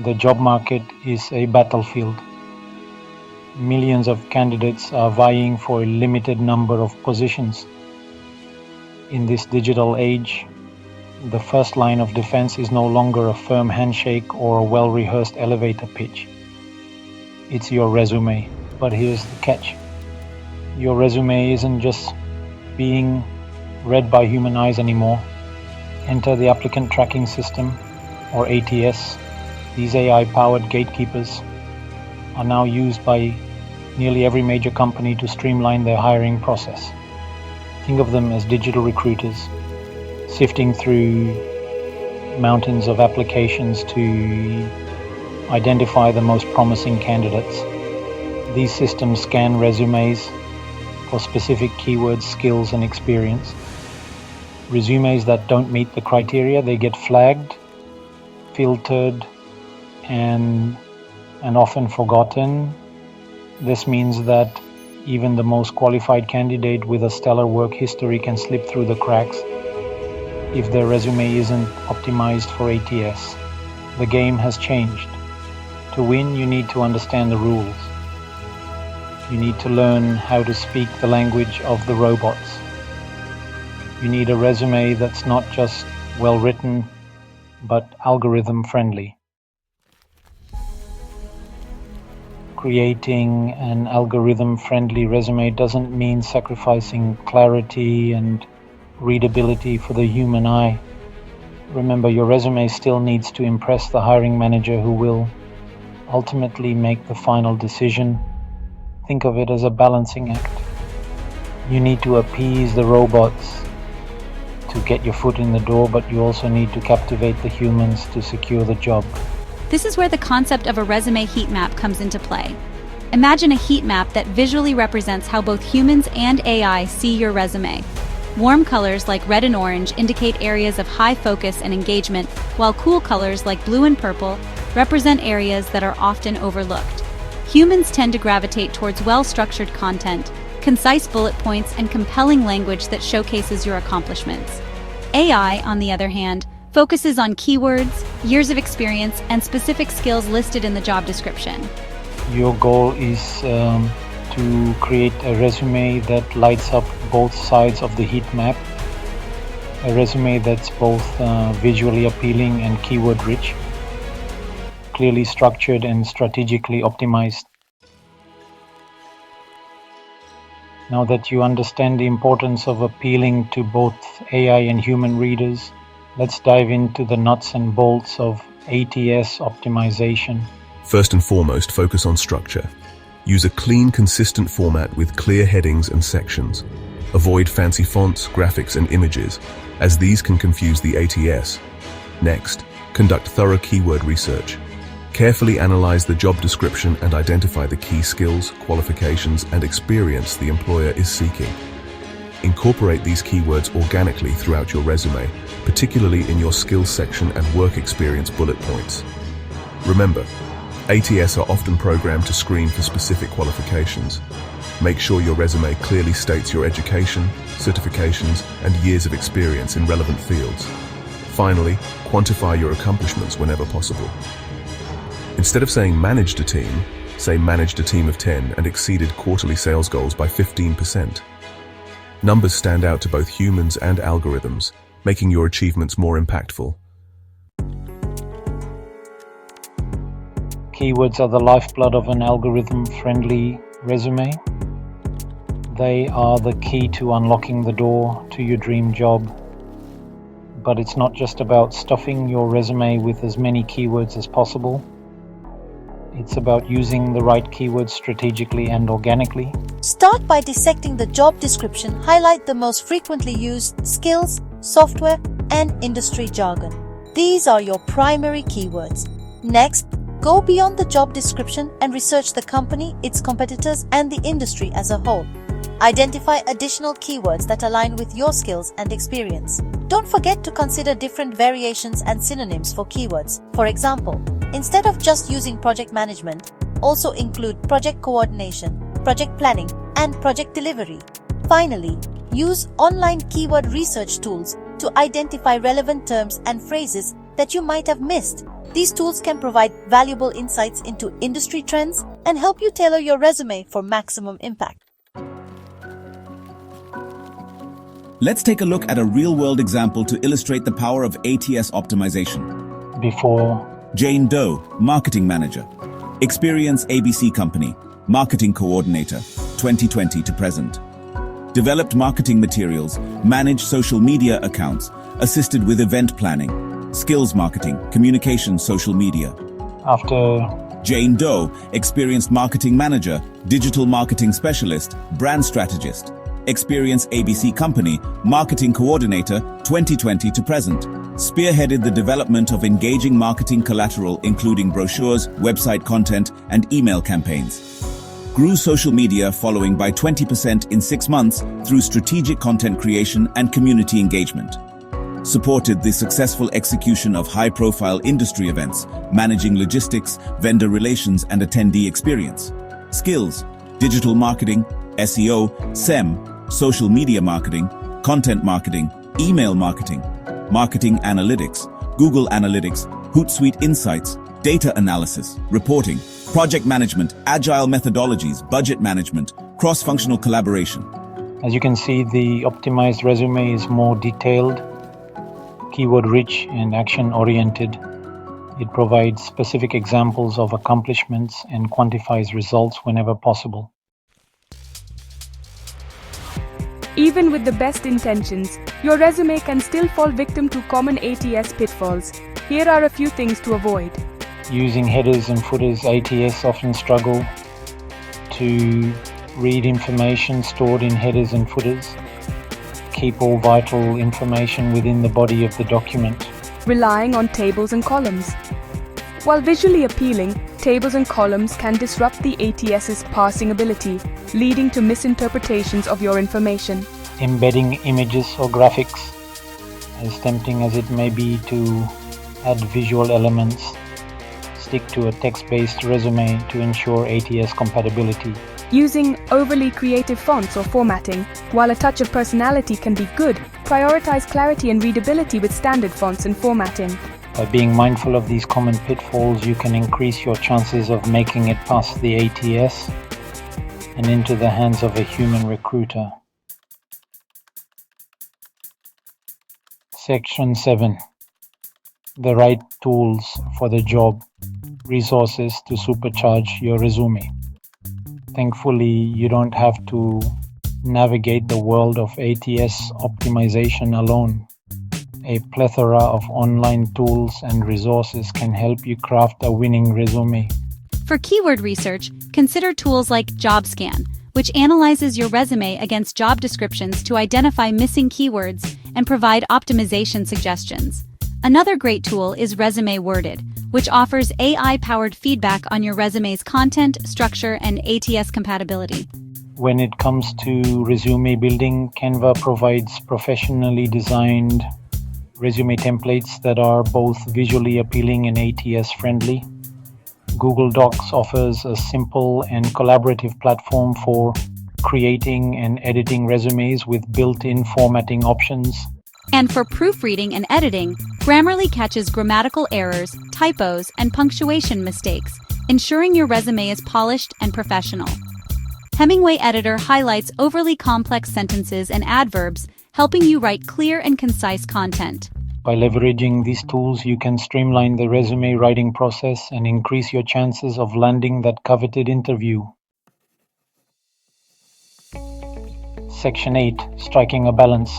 The job market is a battlefield. Millions of candidates are vying for a limited number of positions. In this digital age, the first line of defense is no longer a firm handshake or a well-rehearsed elevator pitch. It's your resume. But here's the catch. Your resume isn't just being read by human eyes anymore. Enter the Applicant Tracking System, or ATS. These AI-powered gatekeepers are now used by nearly every major company to streamline their hiring process. Think of them as digital recruiters, sifting through mountains of applications to identify the most promising candidates. These systems scan resumes for specific keywords, skills, and experience. Resumes that don't meet the criteria, they get flagged, filtered, and often forgotten. This means that even the most qualified candidate with a stellar work history can slip through the cracks if their resume isn't optimized for ATS. The game has changed. To win, you need to understand the rules. You need to learn how to speak the language of the robots. You need a resume that's not just well written, but algorithm friendly. Creating an algorithm-friendly resume doesn't mean sacrificing clarity and readability for the human eye. Remember, your resume still needs to impress the hiring manager who will ultimately make the final decision. Think of it as a balancing act. You need to appease the robots to get your foot in the door, but you also need to captivate the humans to secure the job. This is where the concept of a resume heat map comes into play. Imagine a heat map that visually represents how both humans and AI see your resume. Warm colors like red and orange indicate areas of high focus and engagement, while cool colors like blue and purple represent areas that are often overlooked. Humans tend to gravitate towards well-structured content, concise bullet points, and compelling language that showcases your accomplishments. AI, on the other hand, focuses on keywords, years of experience, and specific skills listed in the job description. Your goal is to create a resume that lights up both sides of the heat map, a resume that's both visually appealing and keyword rich, clearly structured and strategically optimized. Now that you understand the importance of appealing to both AI and human readers, let's dive into the nuts and bolts of ATS optimization. First and foremost, focus on structure. Use a clean, consistent format with clear headings and sections. Avoid fancy fonts, graphics, and images, as these can confuse the ATS. Next, conduct thorough keyword research. Carefully analyze the job description and identify the key skills, qualifications, and experience the employer is seeking. Incorporate these keywords organically throughout your resume, particularly in your skills section and work experience bullet points. Remember, ATS are often programmed to screen for specific qualifications. Make sure your resume clearly states your education, certifications, and years of experience in relevant fields. Finally, quantify your accomplishments whenever possible. Instead of saying managed a team, say managed a team of 10 and exceeded quarterly sales goals by 15%. Numbers stand out to both humans and algorithms, making your achievements more impactful. Keywords are the lifeblood of an algorithm-friendly resume. They are the key to unlocking the door to your dream job. But it's not just about stuffing your resume with as many keywords as possible. It's about using the right keywords strategically and organically. Start by dissecting the job description. Highlight the most frequently used skills, software, and industry jargon. These are your primary keywords. Next, go beyond the job description and research the company, its competitors, and the industry as a whole. Identify additional keywords that align with your skills and experience. Don't forget to consider different variations and synonyms for keywords. For example, instead of just using project management, also include project coordination, project planning, and project delivery. Finally, use online keyword research tools to identify relevant terms and phrases that you might have missed. These tools can provide valuable insights into industry trends and help you tailor your resume for maximum impact. Let's take a look at a real-world example to illustrate the power of ATS optimization. Before Jane Doe, Marketing Manager. Experience ABC Company, Marketing Coordinator, 2020 to present. Developed marketing materials, managed social media accounts, assisted with event planning, skills marketing, communication, social media. after Jane Doe, Experienced Marketing Manager, Digital Marketing Specialist, Brand Strategist. Experience ABC Company, Marketing Coordinator, 2020 to present. Spearheaded the development of engaging marketing collateral including brochures, website content, and email campaigns. Grew social media following by 20% in 6 months through strategic content creation and community engagement. Supported the successful execution of high-profile industry events, managing logistics, vendor relations, and attendee experience. Skills: digital marketing, SEO, SEM, social media marketing, content marketing, email marketing, marketing analytics, Google Analytics, Hootsuite Insights, data analysis, reporting, project management, agile methodologies, budget management, cross-functional collaboration. As you can see, the optimized resume is more detailed, keyword-rich, and action-oriented. It provides specific examples of accomplishments and quantifies results whenever possible. Even with the best intentions, your resume can still fall victim to common ATS pitfalls. Here are a few things to avoid. Using headers and footers, ATS often struggle to read information stored in headers and footers. Keep all vital information within the body of the document. Relying on tables and columns. While visually appealing, tables and columns can disrupt the ATS's parsing ability, leading to misinterpretations of your information. Embedding images or graphics, as tempting as it may be to add visual elements, stick to a text-based resume to ensure ATS compatibility. Using overly creative fonts or formatting. While a touch of personality can be good, prioritize clarity and readability with standard fonts and formatting. By being mindful of these common pitfalls, you can increase your chances of making it past the ATS and into the hands of a human recruiter. Section 7. The right tools for the job. Resources to supercharge your resume. Thankfully, you don't have to navigate the world of ATS optimization alone. A plethora of online tools and resources can help you craft a winning resume. For keyword research, consider tools like JobScan, which analyzes your resume against job descriptions to identify missing keywords and provide optimization suggestions. Another great tool is Resume Worded, which offers AI-powered feedback on your resume's content, structure, and ATS compatibility. When it comes to resume building, Canva provides professionally designed resume templates that are both visually appealing and ATS friendly. Google Docs offers a simple and collaborative platform for creating and editing resumes with built-in formatting options. And for proofreading and editing, Grammarly catches grammatical errors, typos, and punctuation mistakes, ensuring your resume is polished and professional. Hemingway Editor highlights overly complex sentences and adverbs, helping you write clear and concise content. By leveraging these tools, you can streamline the resume writing process and increase your chances of landing that coveted interview. Section 8. Striking a balance.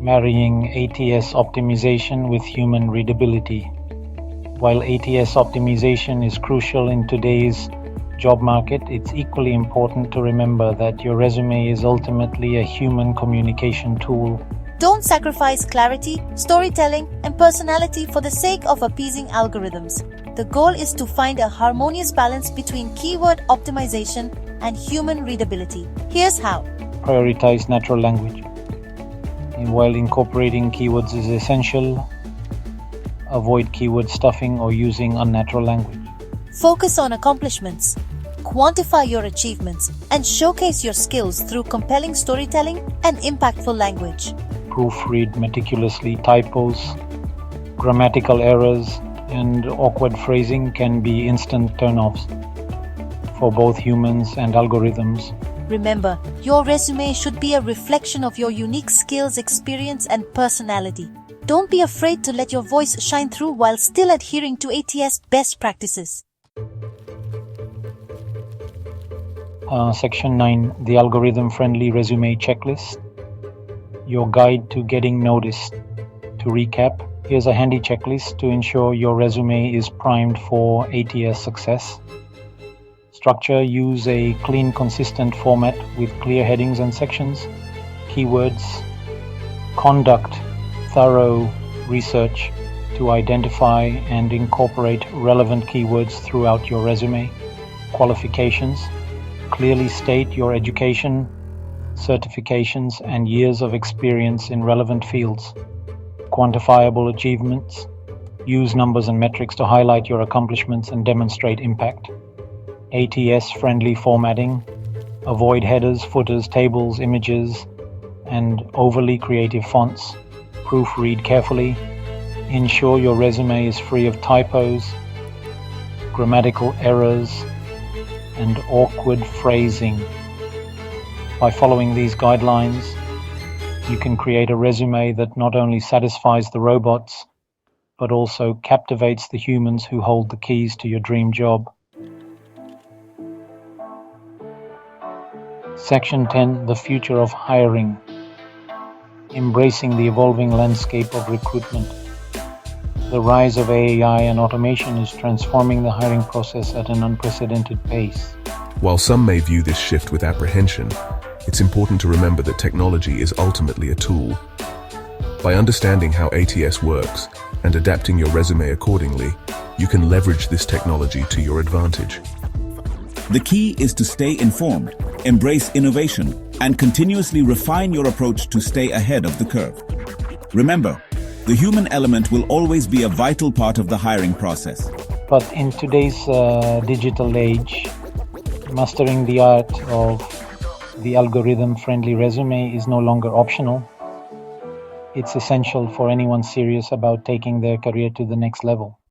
Marrying ATS optimization with human readability. While ATS optimization is crucial in today's job market, it's equally important to remember that your resume is ultimately a human communication tool. Don't sacrifice clarity, storytelling, and personality for the sake of appeasing algorithms. The goal is to find a harmonious balance between keyword optimization and human readability. Here's how. Prioritize natural language. And while incorporating keywords is essential, avoid keyword stuffing or using unnatural language. Focus on accomplishments. Quantify your achievements and showcase your skills through compelling storytelling and impactful language. proofread meticulously. Typos, grammatical errors, and awkward phrasing can be instant turnoffs for both humans and algorithms. Remember, your resume should be a reflection of your unique skills, experience, and personality. Don't be afraid to let your voice shine through while still adhering to ATS best practices. Section 9, the Algorithm-Friendly Resume Checklist. Your guide to getting noticed. To recap, here's a handy checklist to ensure your resume is primed for ATS success. Structure: use a clean, consistent format with clear headings and sections. Keywords: conduct thorough research to identify and incorporate relevant keywords throughout your resume. Qualifications: clearly state your education, certifications, and years of experience in relevant fields. Quantifiable achievements: use numbers and metrics to highlight your accomplishments and demonstrate impact. ATS-friendly formatting: avoid headers, footers, tables, images, and overly creative fonts. Proofread carefully. Ensure your resume is free of typos, grammatical errors, and awkward phrasing. By following these guidelines, you can create a resume that not only satisfies the robots, but also captivates the humans who hold the keys to your dream job. Section 10, the future of hiring. Embracing the evolving landscape of recruitment. The rise of AI and automation is transforming the hiring process at an unprecedented pace. While some may view this shift with apprehension, it's important to remember that technology is ultimately a tool. By understanding how ATS works and adapting your resume accordingly, you can leverage this technology to your advantage. The key is to stay informed, embrace innovation, and continuously refine your approach to stay ahead of the curve. Remember, the human element will always be a vital part of the hiring process. But in today's digital age, mastering the art of the algorithm-friendly resume is no longer optional. It's essential for anyone serious about taking their career to the next level.